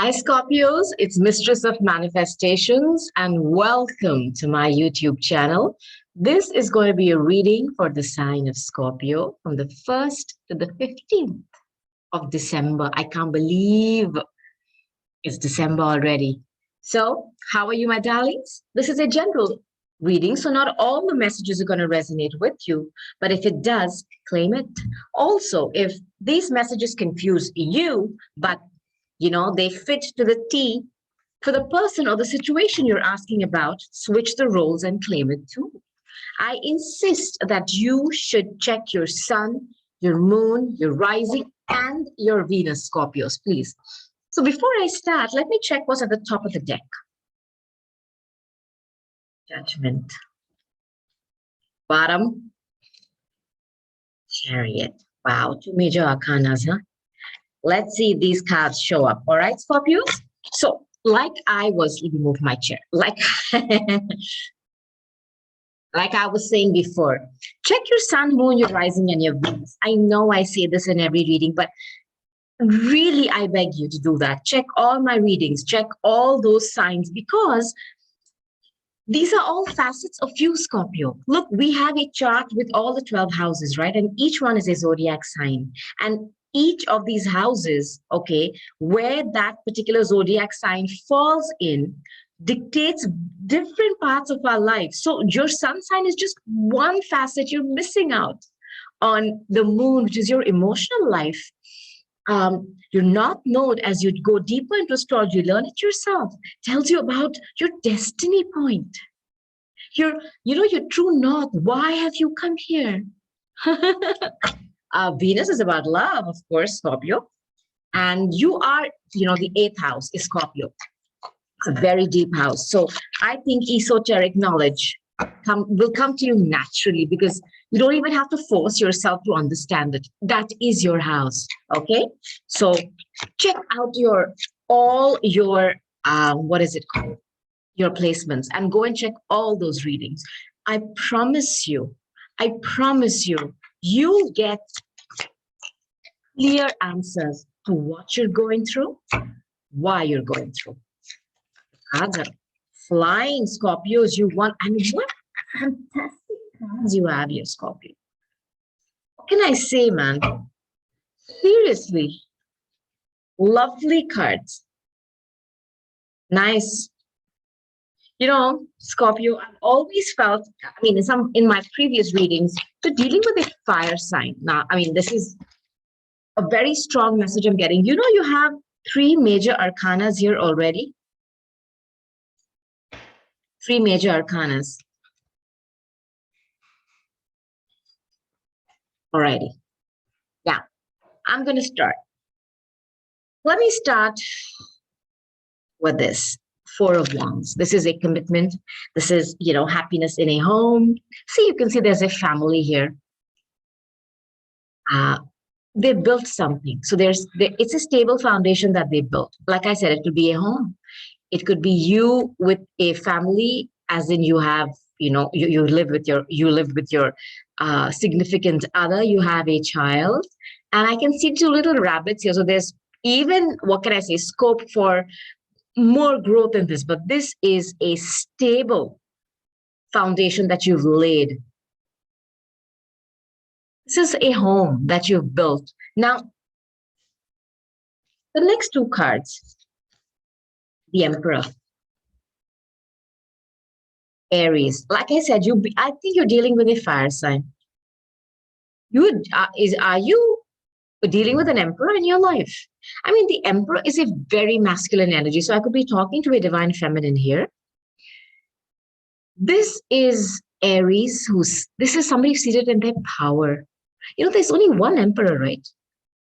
Hi, Scorpios. It's Mistress of Manifestations, and welcome to my YouTube channel. This is going to be a reading for the sign of Scorpio from the 1st to the 15th of December. I can't believe it's December already. So, how are you, my darlings? This is a general reading, so not all the messages are going to resonate with you, but if it does, claim it. Also, if these messages confuse you, but they fit to the T for the person or the situation you're asking about, switch the roles and claim it too. I insist that you should check your sun, your moon, your rising, and your Venus, Scorpios, please. So before I start, let me check what's at the top of the deck. Judgment. Bottom. Chariot. Wow, two major arcanas, huh? Let's see if these cards show up. All right, Scorpios? So, let me move my chair. Like I was saying before, check your sun, moon, your rising, and your Venus. I know I say this in every reading, but really, I beg you to do that. Check all my readings, check all those signs, because these are all facets of you, Scorpio. Look, we have a chart with all the 12 houses, right? And each one is a zodiac sign. And each of these houses, okay, where that particular zodiac sign falls in, dictates different parts of our life. So your sun sign is just one facet you're missing out on. The moon, which is your emotional life. Your North Node, as you go deeper into astrology, learn it yourself, tells you about your destiny point. Your true north. Why have you come here? Venus is about love, of course, Scorpio. And you are, the 8th house is Scorpio. It's a very deep house. So I think esoteric knowledge will come to you naturally, because you don't even have to force yourself to understand it. That is your house. Okay. So check out all your what is it called? Your placements, and go and check all those readings. I promise you, you'll get clear answers to what you're going through, why you're going through. Cards are flying, Scorpios. You want, what fantastic cards you have here, Scorpio. What can I say, man? Seriously, lovely cards. Nice. Scorpio, I've always felt, in my previous readings, so dealing with a fire sign. Now, this is a very strong message I'm getting. You have 3 major arcanas here already. 3 major arcanas. Alrighty. Yeah, I'm going to start. Let me start with this. 4 of Wands. This is a commitment. This is, happiness in a home. See, you can see there's a family here. They built something. So it's a stable foundation that they built. Like I said, it could be a home. It could be you with a family, as in you have, you live with your significant other. You have a child, and I can see 2 little rabbits here. So there's even, what can I say, scope for more growth in this, but this is a stable foundation that you've laid. This is a home that you've built. Now, the next 2 cards, the Emperor, Aries. Like I said, I think you're dealing with a fire sign. Are you dealing with an Emperor in your life? The Emperor is a very masculine energy. So I could be talking to a divine feminine here. This is Aries, this is somebody seated in their power. There's only one Emperor, right?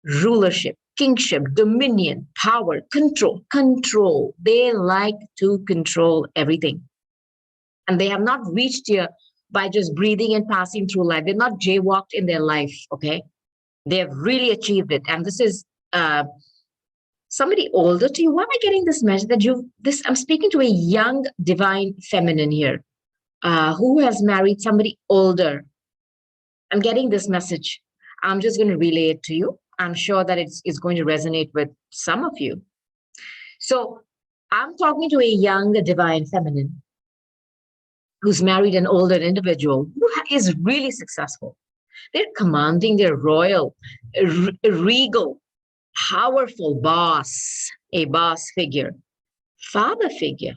Rulership, kingship, dominion, power, control. They like to control everything. And they have not reached here by just breathing and passing through life. They're not jaywalked in their life, okay? They have really achieved it. And this is somebody older to you. Why am I getting this message that I'm speaking to a young divine feminine here who has married somebody older. I'm getting this message. I'm just going to relay it to you. I'm sure that it's going to resonate with some of you. So I'm talking to a young divine feminine who's married an older individual who is really successful. They're commanding, they're royal, regal, powerful boss, a boss figure, father figure,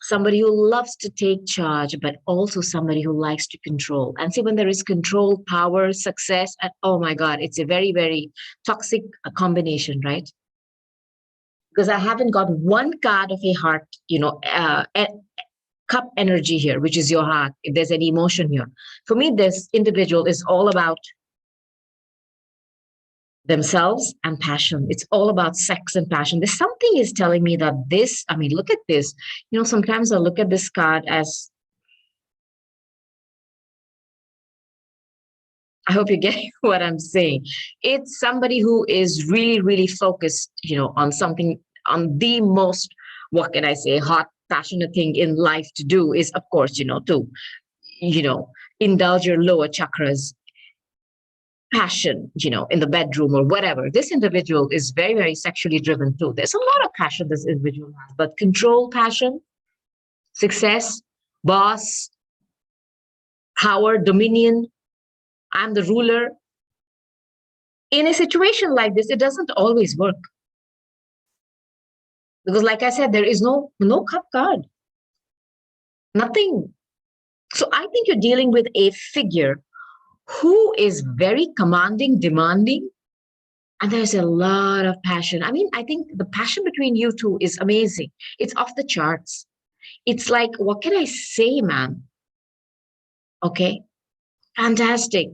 somebody who loves to take charge, but also somebody who likes to control. And see, when there is control, power, success, and oh my God, it's a very, very toxic combination, right? Because I haven't got one card of a heart, cup energy here, which is your heart. If there's any emotion here, for me, this individual is all about themselves and passion. It's all about sex and passion. There's something is telling me that this, I mean, look at this. Sometimes I look at this card as, I hope you're getting what I'm saying. It's somebody who is really, really focused, on something, on the most, what can I say, hot, passionate thing in life to do is, of course, to, you know, indulge your lower chakras passion, in the bedroom or whatever. This individual is very, very sexually driven too. There's a lot of passion this individual has, but control, passion, success, boss, power, dominion, I'm the ruler. In a situation like this, it doesn't always work. Because like I said, there is no cup card, nothing. So I think you're dealing with a figure who is very commanding, demanding, and there's a lot of passion. I mean, I think the passion between you two is amazing. It's off the charts. It's like, what can I say, man? Okay. Fantastic.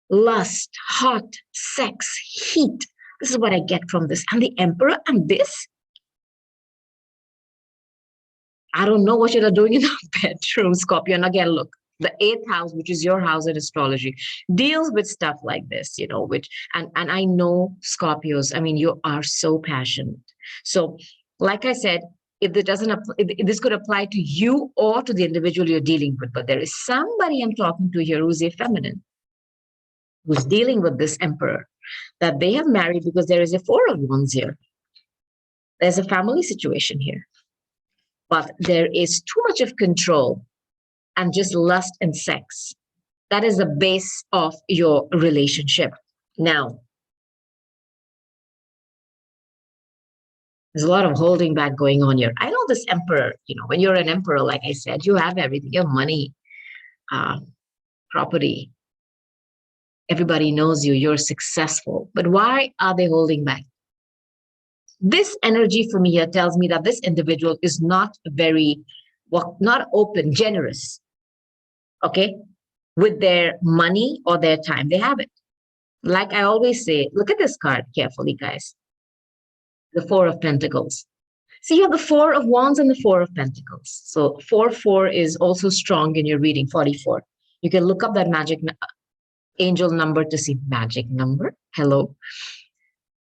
Lust, hot, sex, heat. This is what I get from this. And the emperor and this, I don't know what you're doing in the bedroom, Scorpio. And again, look, the eighth house, which is your house in astrology, deals with stuff like this, which, and I know Scorpios, I mean, you are so passionate. So, like I said, if it doesn't if this could apply to you or to the individual you're dealing with, but there is somebody I'm talking to here who's a feminine, who's dealing with this emperor that they have married because there is a four of wands here. There's a family situation here, but there is too much of control and just lust and sex. That is the base of your relationship. Now, there's a lot of holding back going on here. I know this emperor, when you're an emperor, like I said, you have everything, you have money, property. Everybody knows you, you're successful. But why are they holding back? This energy for me here tells me that this individual is not very, well, not open, generous, okay, with their money or their time. They have it. Like I always say, look at this card carefully, guys. The Four of Pentacles. See, you have the Four of Wands and the Four of Pentacles. So 4 is also strong in your reading, 44. You can look up that magic angel number to see magic number. Hello.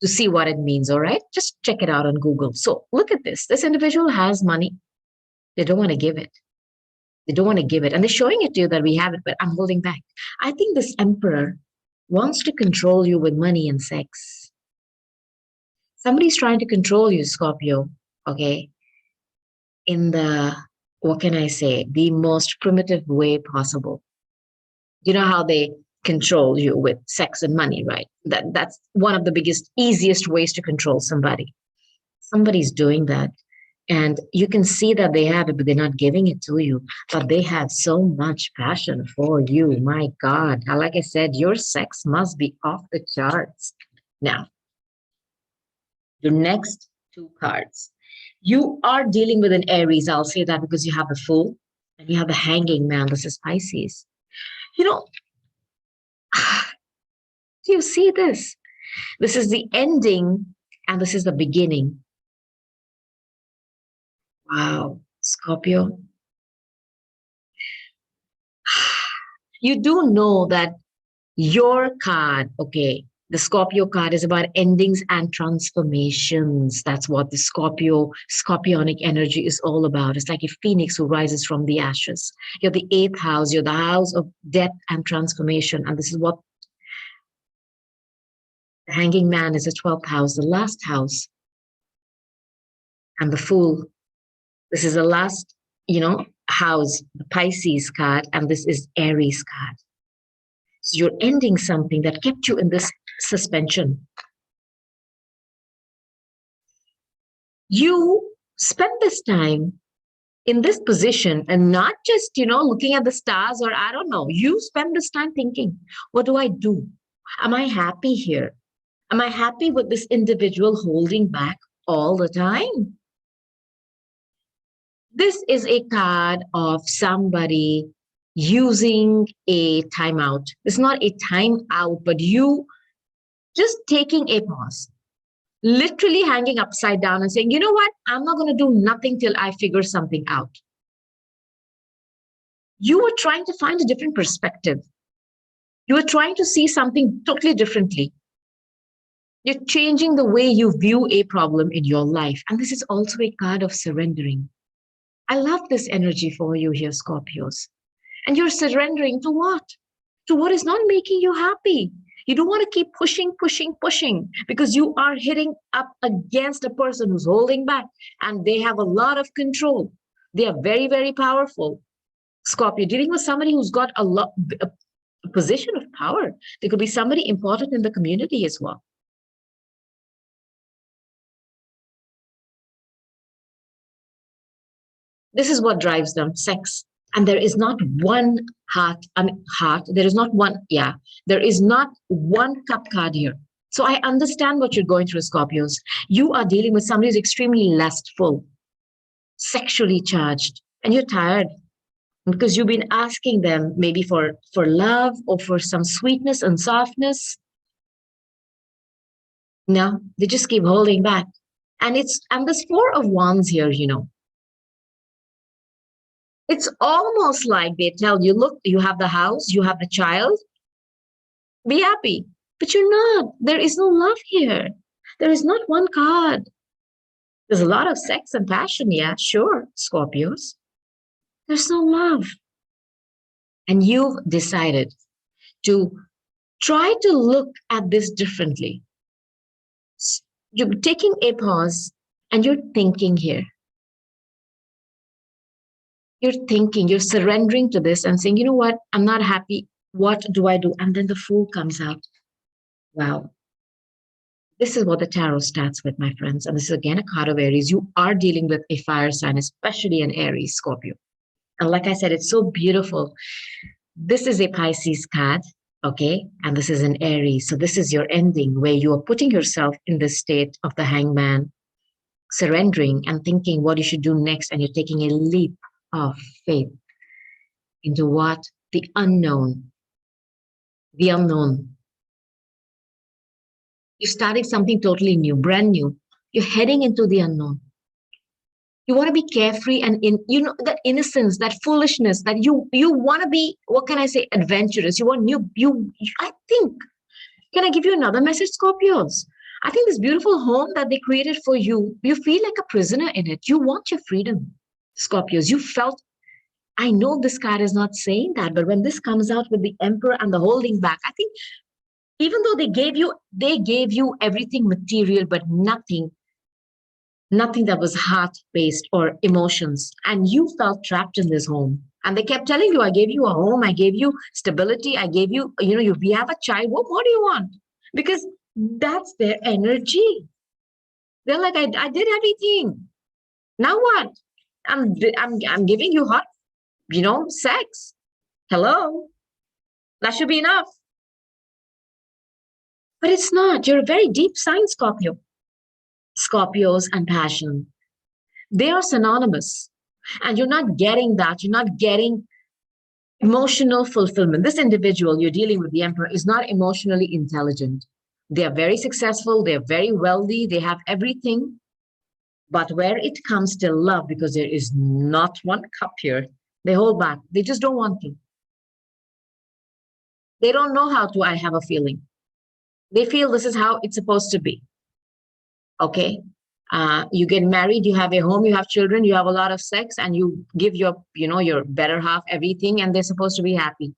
To see what it means, all right? Just check it out on Google. So look at this. This individual has money. They don't want to give it. They don't want to give it. And they're showing it to you that we have it, but I'm holding back. I think this emperor wants to control you with money and sex. Somebody's trying to control you, Scorpio, okay? In the, what can I say, the most primitive way possible. You know how they control you with sex and money, right? That's one of the biggest, easiest ways to control somebody. Somebody's doing that. And you can see that they have it, but they're not giving it to you. But they have so much passion for you. My God. Like I said, your sex must be off the charts. Now, your next two cards. You are dealing with an Aries. I'll say that because you have the Fool and you have the Hanging Man. This is Pisces. You know, do you see this? This is the ending and this is the beginning. Wow, Scorpio. You do know that your card, okay, the Scorpio card is about endings and transformations. That's what the Scorpionic energy is all about. It's like a phoenix who rises from the ashes. You're the eighth house, you're the house of death and transformation. And this is what the Hanging Man is, the 12th house, the last house. And the Fool. This is the last, house, the Pisces card, and this is Aries card. So you're ending something that kept you in this suspension. You spend this time in this position and not just, looking at the stars, or I don't know. You spend this time thinking, what do I do? Am I happy here? Am I happy with this individual holding back all the time? This is a card of somebody using a timeout. It's not a timeout, but you just taking a pause, literally hanging upside down and saying, you know what? I'm not going to do nothing till I figure something out. You were trying to find a different perspective. You were trying to see something totally differently. You're changing the way you view a problem in your life. And this is also a card of surrendering. I love this energy for you here, Scorpios. And you're surrendering to what? To what is not making you happy. You don't want to keep pushing, pushing, pushing because you are hitting up against a person who's holding back and they have a lot of control. They are very, very powerful. Scorpio, dealing with somebody who's got a position of power. They could be somebody important in the community as well. This is what drives them, sex. And there is not one there is not one, there is not one cup card here. So I understand what you're going through, Scorpios. You are dealing with somebody who's extremely lustful, sexually charged, and you're tired because you've been asking them maybe for love or for some sweetness and softness. No, they just keep holding back. And there's Four of Wands here, It's almost like they tell you, look, you have the house, you have the child, be happy. But you're not. There is no love here. There is not one card. There's a lot of sex and passion, yeah, sure, Scorpios. There's no love. And you've decided to try to look at this differently. You're taking a pause and you're thinking here. You're thinking, you're surrendering to this and saying, you know what, I'm not happy. What do I do? And then the Fool comes out. Wow. This is what the tarot starts with, my friends. And this is again a card of Aries. You are dealing with a fire sign, especially an Aries, Scorpio. And like I said, it's so beautiful. This is a Pisces card, okay? And this is an Aries. So this is your ending where you are putting yourself in the state of the hangman, surrendering and thinking what you should do next. And you're taking a leap of faith into what? The unknown. The unknown. You're starting something totally new, brand new. You're heading into the unknown. You want to be carefree and that innocence, that foolishness, that you want to be, what can I say, adventurous. You want I think, can I give you another message, Scorpios? I think this beautiful home that they created for you, you feel like a prisoner in it. You want your freedom, Scorpios. You felt, I know this card is not saying that, but when this comes out with the Emperor and the holding back, I think even though they gave you everything material, but nothing that was heart-based or emotions. And you felt trapped in this home. And they kept telling you, I gave you a home, I gave you stability, I gave you, we have a child. What more do you want? Because that's their energy. They're like, I did everything. Now what? I'm giving you hot, sex. Hello? That should be enough. But it's not. You're a very deep sign, Scorpio. Scorpios and passion. They are synonymous. And you're not getting that. You're not getting emotional fulfillment. This individual you're dealing with, the Emperor, is not emotionally intelligent. They are very successful. They're very wealthy. They have everything. But where it comes to love, because there is not one cup here, they hold back. They just don't want to. They don't know how to, I have a feeling. They feel this is how it's supposed to be. Okay. You get married, you have a home, you have children, you have a lot of sex, and you give your better half everything, and they're supposed to be happy.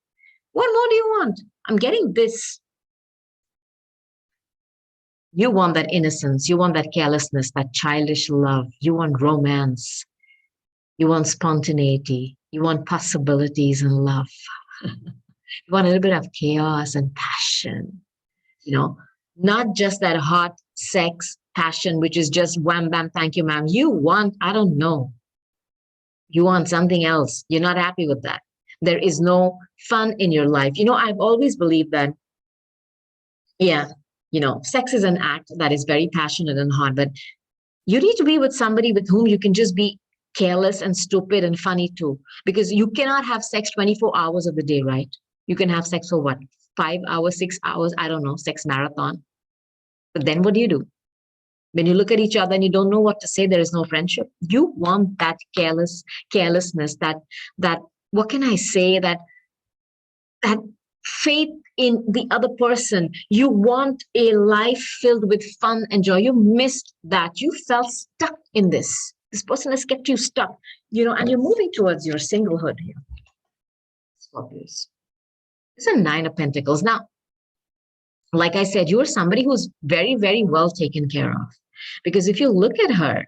What more do you want? I'm getting this. You want that innocence. You want that carelessness, that childish love. You want romance. You want spontaneity. You want possibilities in love. You want a little bit of chaos and passion, you know, not just that hot sex passion, which is just wham, bam, thank you, ma'am. You want, I don't know, you want something else. You're not happy with that. There is no fun in your life. I've always believed that, yeah, sex is an act that is very passionate and hot, but you need to be with somebody with whom you can just be careless and stupid and funny too. Because you cannot have sex 24 hours of the day, right? You can have sex for what? 5 hours, 6 hours, I don't know, sex marathon. But then what do you do? When you look at each other and you don't know what to say, there is no friendship. You want that carelessness, that what can I say, that faith in the other person. You want a life filled with fun and joy. You missed that. You felt stuck in this. This person has kept you stuck, and you're moving towards your singlehood here. Scorpios. It's a Nine of Pentacles. Now, like I said, you're somebody who's very, very well taken care of. Because if you look at her,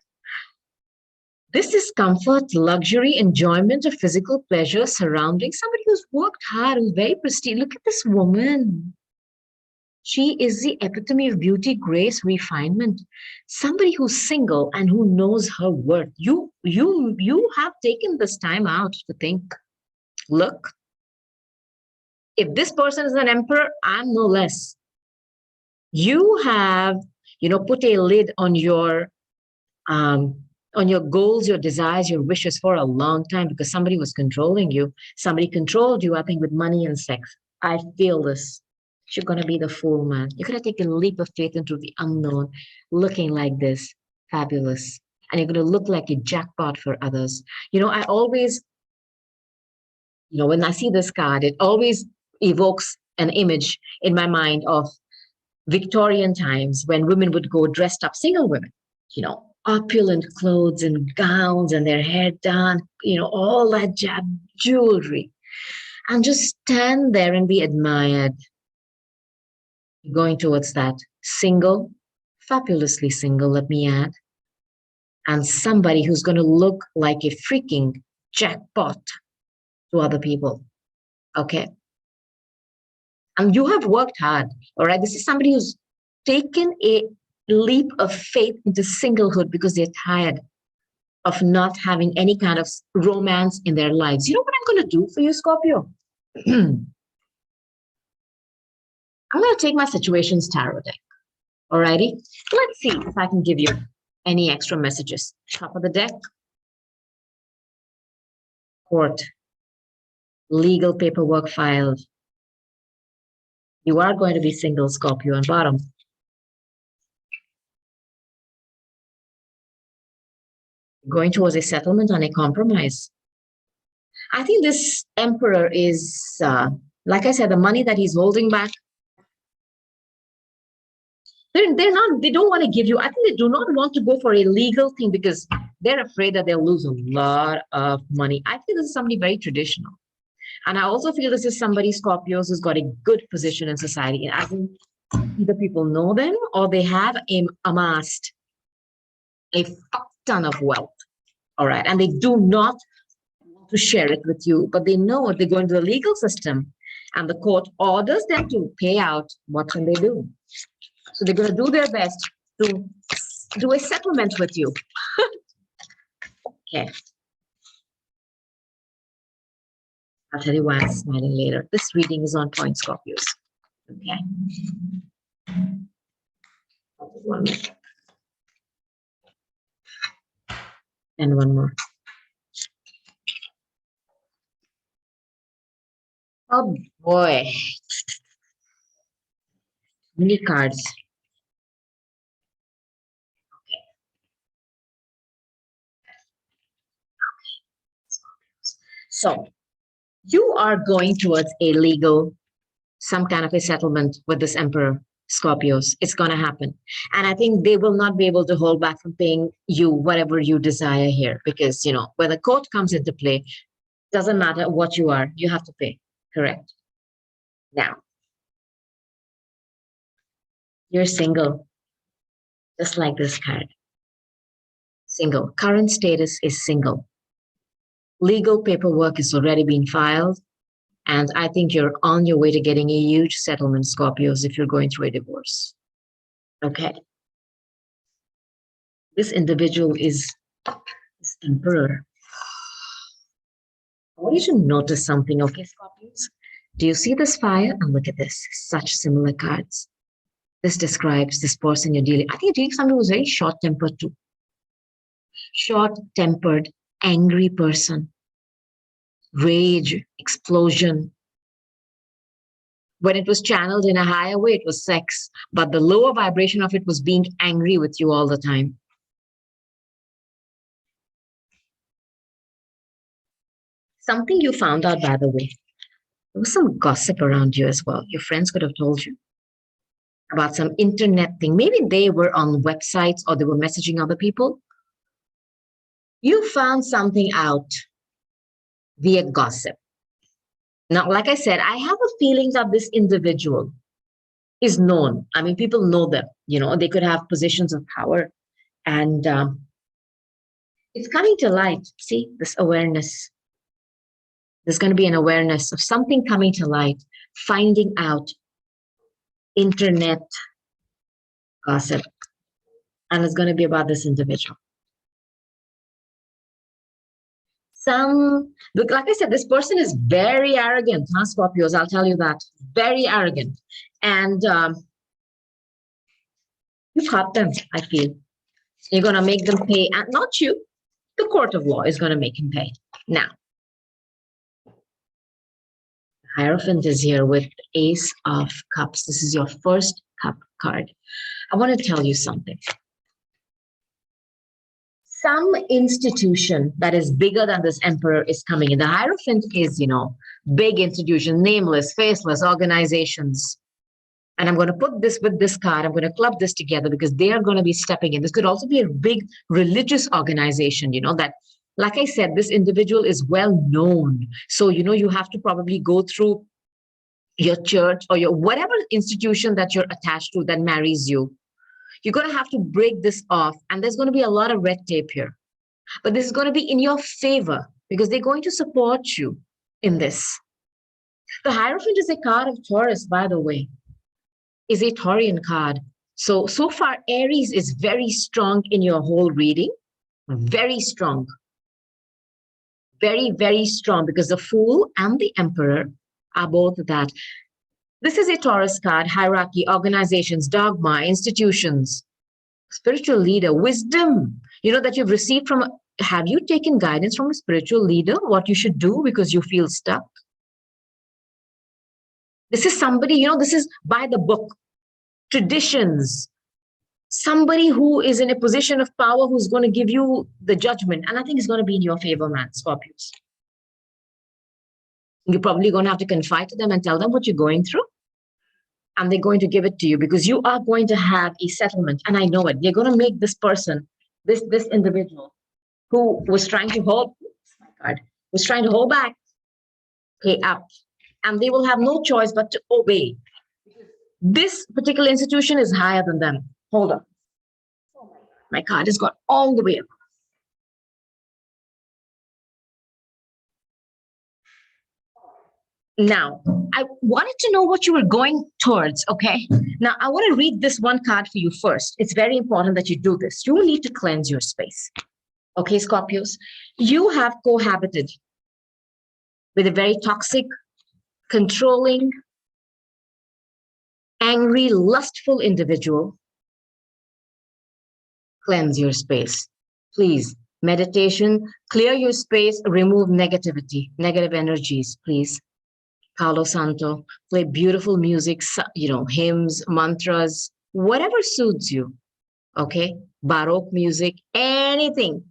this is comfort, luxury, enjoyment of physical pleasure surrounding somebody who's worked hard, who's very pristine. Look at this woman. She is the epitome of beauty, grace, refinement. Somebody who's single and who knows her worth. You have taken this time out to think, look, if this person is an emperor, I'm no less. You have, put a lid on your goals, your desires, your wishes for a long time because somebody was controlling you. Somebody controlled you, I think, with money and sex. I feel this. You're going to be the fool, man. You're going to take a leap of faith into the unknown, looking like this. Fabulous. And you're going to look like a jackpot for others. I always, when I see this card, it always evokes an image in my mind of Victorian times when women would go dressed up, single women, opulent clothes and gowns and their hair done, all that jewelry, and just stand there and be admired. Going towards that single, fabulously single, let me add, and somebody who's going to look like a freaking jackpot to other people. Okay. And you have worked hard. All right. This is somebody who's taken a leap of faith into singlehood because they're tired of not having any kind of romance in their lives. You know what I'm going to do for you, Scorpio? I'm going to take my situations tarot deck. Alrighty. Let's see if I can give you any extra messages. Top of the deck. Court. Legal paperwork filed. You are going to be single, Scorpio, on bottom. Going towards a settlement on a compromise. I think this emperor is, like I said, the money that he's holding back. They don't want to give you, I think they do not want to go for a legal thing because they're afraid that they'll lose a lot of money. I think this is somebody very traditional. And I also feel this is somebody, Scorpios, who's got a good position in society. I think either people know them or they have amassed a fuck ton of wealth. All right. And they do not want to share it with you, but they know they go into the legal system and the court orders them to pay out. What can they do? So they're going to do their best to do a settlement with you. Okay. I'll tell you why I'm smiling later. This reading is on point, Scorpios. Okay. One more. And one more. Oh boy. Many cards. Okay. So you are going towards a legal, some kind of a settlement with this emperor, Scorpios. It's going to happen. And I think they will not be able to hold back from paying you whatever you desire here. Because, when the court comes into play, doesn't matter what you are, you have to pay. Correct. Now, you're single. just like this card. Single. Current status is single. Legal paperwork is already being filed. And I think you're on your way to getting a huge settlement, Scorpios, if you're going through a divorce. Okay. This individual is this Emperor. I want you to notice something, okay, Scorpios? Do you see this fire? And look at this. Such similar cards. This describes this person you're dealing. I think you're dealing somebody who's very short-tempered too. Short-tempered, angry person. Rage, explosion. When it was channeled in a higher way, it was sex. But the lower vibration of it was being angry with you all the time. Something you found out, by the way, there was some gossip around you as well. Your friends could have told you about some internet thing. Maybe they were on websites or they were messaging other people. You found something out via gossip. Now, like I said, I have a feeling that this individual is known. I mean, people know them, they could have positions of power. And it's coming to light. See, this awareness. There's going to be an awareness of something coming to light, finding out internet gossip. And it's going to be about this individual. Look, like I said, this person is very arrogant, huh, Scorpios? I'll tell you that. Very arrogant. And you've hurt them, I feel. You're going to make them pay, and not you. The court of law is going to make him pay. Now, Hierophant is here with Ace of Cups. This is your first cup card. I want to tell you something. Some institution that is bigger than this Emperor is coming in. The Hierophant is, big institution, nameless, faceless organizations. And I'm going to put this with this card. I'm going to club this together because they are going to be stepping in. This could also be a big religious organization, that, like I said, this individual is well known. So, you have to probably go through your church or your whatever institution that you're attached to that marries you. You're going to have to break this off. And there's going to be a lot of red tape here. But this is going to be in your favor because they're going to support you in this. The Hierophant is a card of Taurus, by the way, is a Taurian card. So far, Aries is very strong in your whole reading. Very strong. Very, very strong because the Fool and the Emperor are both that. This is a Taurus card, hierarchy, organizations, dogma, institutions, spiritual leader, wisdom, that you've received from. Have you taken guidance from a spiritual leader, what you should do because you feel stuck? This is somebody, this is by the book, traditions, somebody who is in a position of power who's going to give you the judgment. And I think it's going to be in your favor, man, Scorpios. You're probably going to have to confide to them and tell them what you're going through. And they're going to give it to you because you are going to have a settlement. And I know it. They're going to make this person, this individual who was trying to hold back, pay up. And they will have no choice but to obey. This particular institution is higher than them. Hold on. My card has got all the way up. Now, I wanted to know what you were going towards, okay? Now, I want to read this one card for you first. It's very important that you do this. You will need to cleanse your space. Okay, Scorpios? You have cohabited with a very toxic, controlling, angry, lustful individual. Cleanse your space. Please, meditation, clear your space, remove negativity, negative energies, please. Palo Santo, play beautiful music, hymns, mantras, whatever suits you, okay? Baroque music, anything.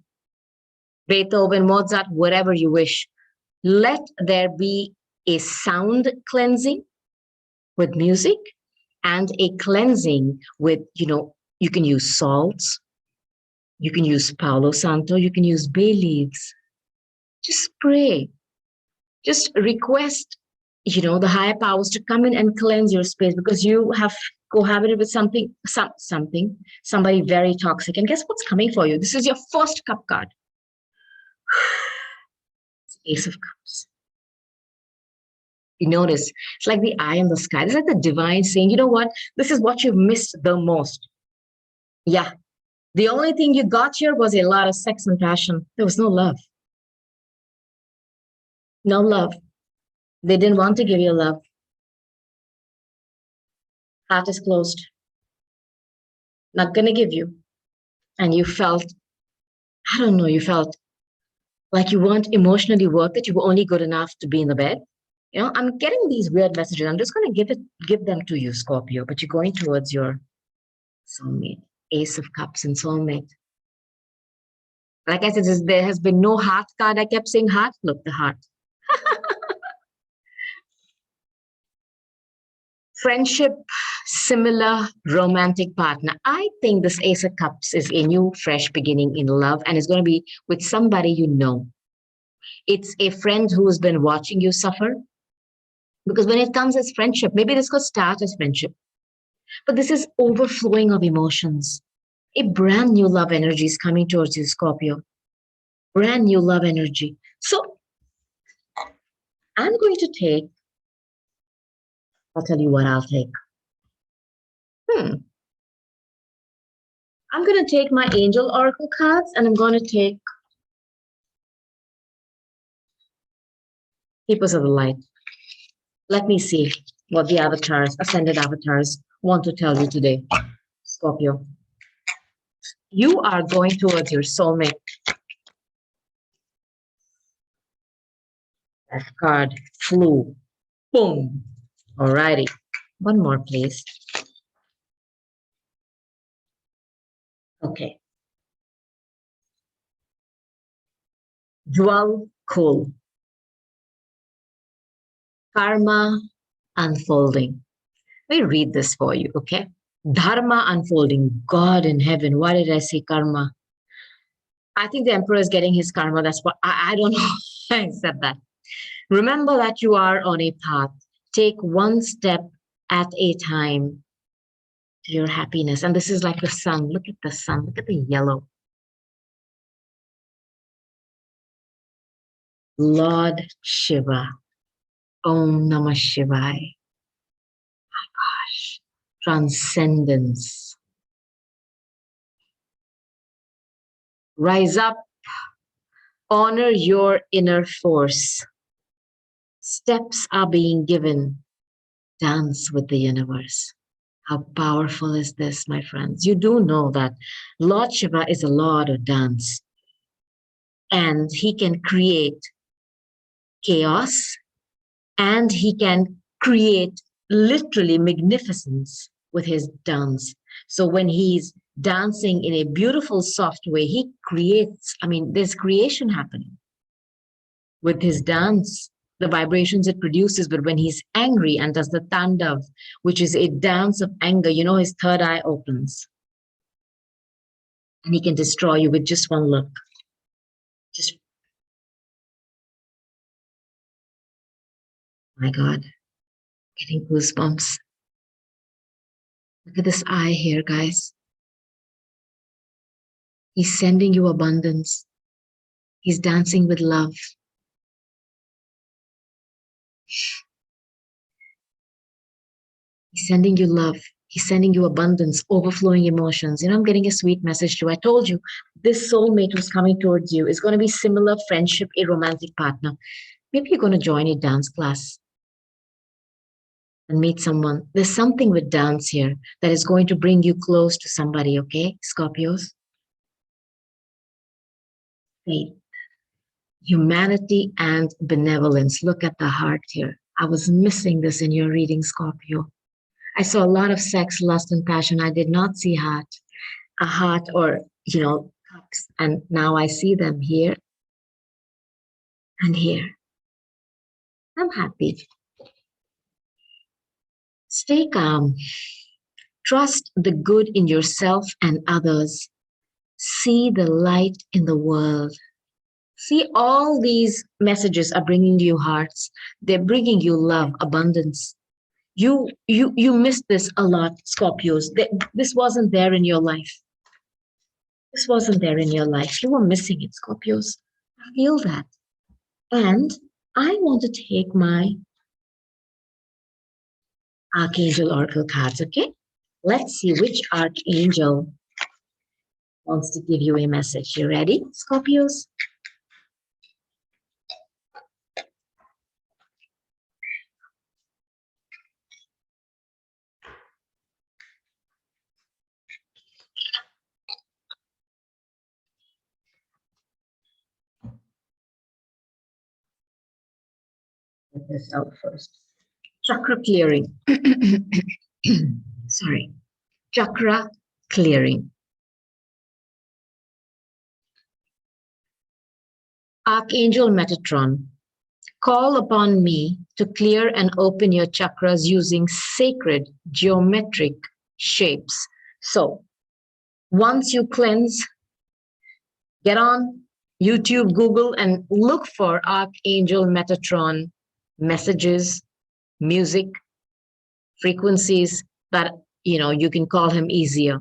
Beethoven, Mozart, whatever you wish. Let there be a sound cleansing with music and a cleansing with, you can use salts, you can use Palo Santo, you can use bay leaves. Just pray. Just request the higher powers to come in and cleanse your space because you have cohabited with somebody very toxic. And guess what's coming for you? This is your first cup card. It's Ace of Cups. You notice it's like the eye in the sky. It's like the divine saying, you know what? This is what you've missed the most. Yeah. The only thing you got here was a lot of sex and passion. There was no love. No love. They didn't want to give you love. Heart is closed. Not going to give you. And you felt, I don't know, you felt like you weren't emotionally worth it. You were only good enough to be in the bed. You know, I'm getting these weird messages. I'm just going to give them to you, Scorpio, but you're going towards your soulmate, Ace of Cups and soulmate. Like I said, there has been no heart card. I kept saying heart. Look, the heart. Friendship, similar, romantic partner. I think this Ace of Cups is a new, fresh beginning in love, and it's going to be with somebody you know. It's a friend who has been watching you suffer. Because when it comes as friendship, maybe this could start as friendship, but this is overflowing of emotions. A brand new love energy is coming towards you, Scorpio. Brand new love energy. So I'm going to take, I'll tell you what I'll take. I'm going to take my Angel Oracle cards and I'm going to take Keepers of the Light. Let me see what the avatars, ascended avatars, want to tell you today, Scorpio. You are going towards your soulmate. That card flew. Boom. Alrighty. One more, please. Okay. Dwell cool. Karma unfolding. Let me read this for you, okay? Dharma unfolding. God in heaven. Why did I say karma? I think the emperor is getting his karma. That's what I don't know. I said that. Remember that you are on a path. Take one step at a time to your happiness. And this is like the sun. Look at the sun. Look at the yellow. Lord Shiva. Om Namah Shivaya. My gosh. Transcendence. Rise up. Honor your inner force. Steps are being given. Dance with the universe. How powerful is this, my friends? You do know that Lord Shiva is a lord of dance. And he can create chaos and he can create literally magnificence with his dance. So when he's dancing in a beautiful, soft way, he creates, there's creation happening with his dance, the vibrations it produces. But when he's angry and does the tandav, which is a dance of anger, you know, his third eye opens and he can destroy you with just one look. Just, my God, getting goosebumps. Look at this eye here, guys. He's sending you abundance. He's dancing with love. He's sending you love. He's sending you abundance, overflowing emotions. You know, I'm getting a sweet message too. I told you, this soulmate who's coming towards you is going to be similar friendship, a romantic partner. Maybe you're going to join a dance class and meet someone. There's something with dance here that is going to bring you close to somebody, okay, Scorpios? Faith, humanity, and benevolence. Look at the heart here. I was missing this in your reading, Scorpio. I saw a lot of sex, lust, and passion. I did not see a heart or, cups. And now I see them here and here. I'm happy. Stay calm. Trust the good in yourself and others. See the light in the world. See, all these messages are bringing you hearts. They're bringing you love, abundance. You missed this a lot, Scorpios. This wasn't there in your life. This wasn't there in your life. You were missing it, Scorpios. I feel that. And I want to take my Archangel Oracle cards, okay? Let's see which Archangel wants to give you a message. You ready, Scorpios? Get this out first. Chakra clearing. Sorry. Chakra clearing. Archangel Metatron, call upon me to clear and open your chakras using sacred geometric shapes. So once you cleanse, get on YouTube, Google, and look for Archangel Metatron messages, music, frequencies that, you can call him easier.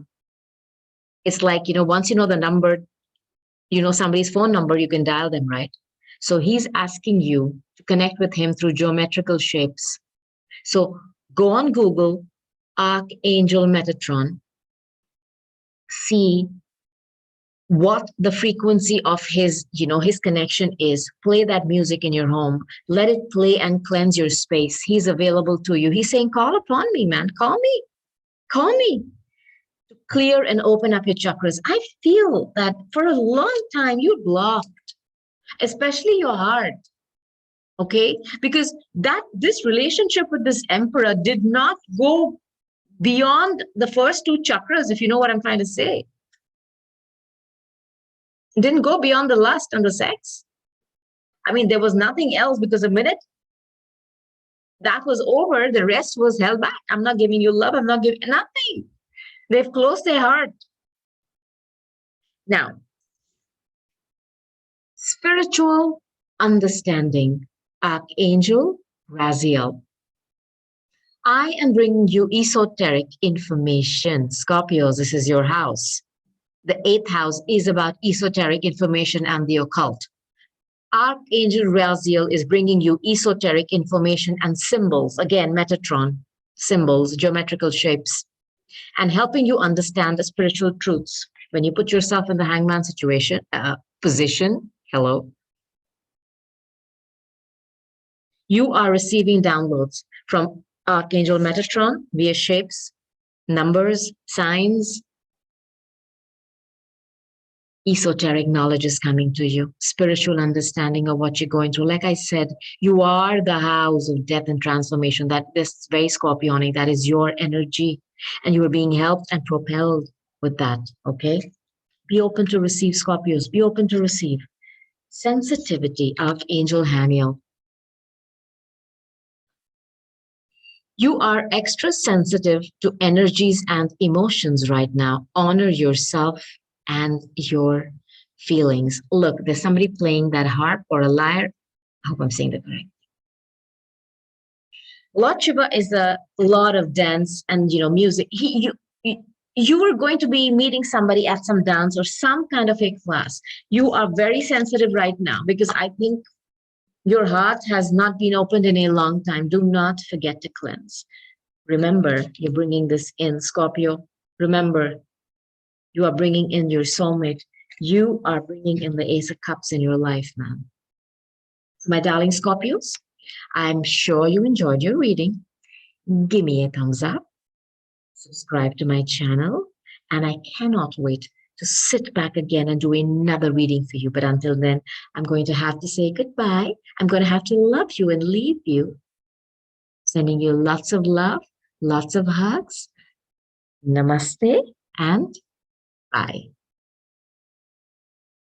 It's like, once you know the number, somebody's phone number, you can dial them, right? So he's asking you to connect with him through geometrical shapes. So go on Google, Archangel Metatron, see what the frequency of his connection is. Play that music in your home. Let it play and cleanse your space. He's available to you. He's saying, call upon me, man. Call me. To clear and open up your chakras. I feel that for a long time you blocked, especially your heart. Okay, because this relationship with this emperor did not go beyond the first two chakras, if you know what I'm trying to say. It didn't go beyond the lust and the sex. I mean, there was nothing else, because the minute that was over, the rest was held back. I'm not giving you love. I'm not giving nothing. They've closed their heart. Now, spiritual understanding, Archangel Raziel. I am bringing you esoteric information. Scorpios, this is your house. The 8th house is about esoteric information and the occult. Archangel Raziel is bringing you esoteric information and symbols, again, Metatron, symbols, geometrical shapes, and helping you understand the spiritual truths. When you put yourself in the hangman position, hello, you are receiving downloads from Archangel Metatron via shapes, numbers, signs. Esoteric knowledge is coming to you, spiritual understanding of what you're going through. Like I said, you are the house of death and transformation. That is very Scorpionic. That is your energy, and you are being helped and propelled with that. Okay, be open to receive, Scorpios. Be open to receive. Sensitivity, Archangel Haniel. You are extra sensitive to energies and emotions right now. Honor yourself and your feelings. Look, there's somebody playing that harp or a lyre. I hope I'm saying that correct. Lord Shiva is a lot of dance and music. You are going to be meeting somebody at some dance or some kind of a class. You are very sensitive right now, because I think your heart has not been opened in a long time. Do not forget to cleanse. Remember, you're bringing this in, Scorpio. Remember, you are bringing in your soulmate. You are bringing in the Ace of Cups in your life, man. So my darling Scorpios, I'm sure you enjoyed your reading. Give me a thumbs up. Subscribe to my channel. And I cannot wait to sit back again and do another reading for you. But until then, I'm going to have to say goodbye. I'm going to have to love you and leave you. Sending you lots of love, lots of hugs. Namaste and bye.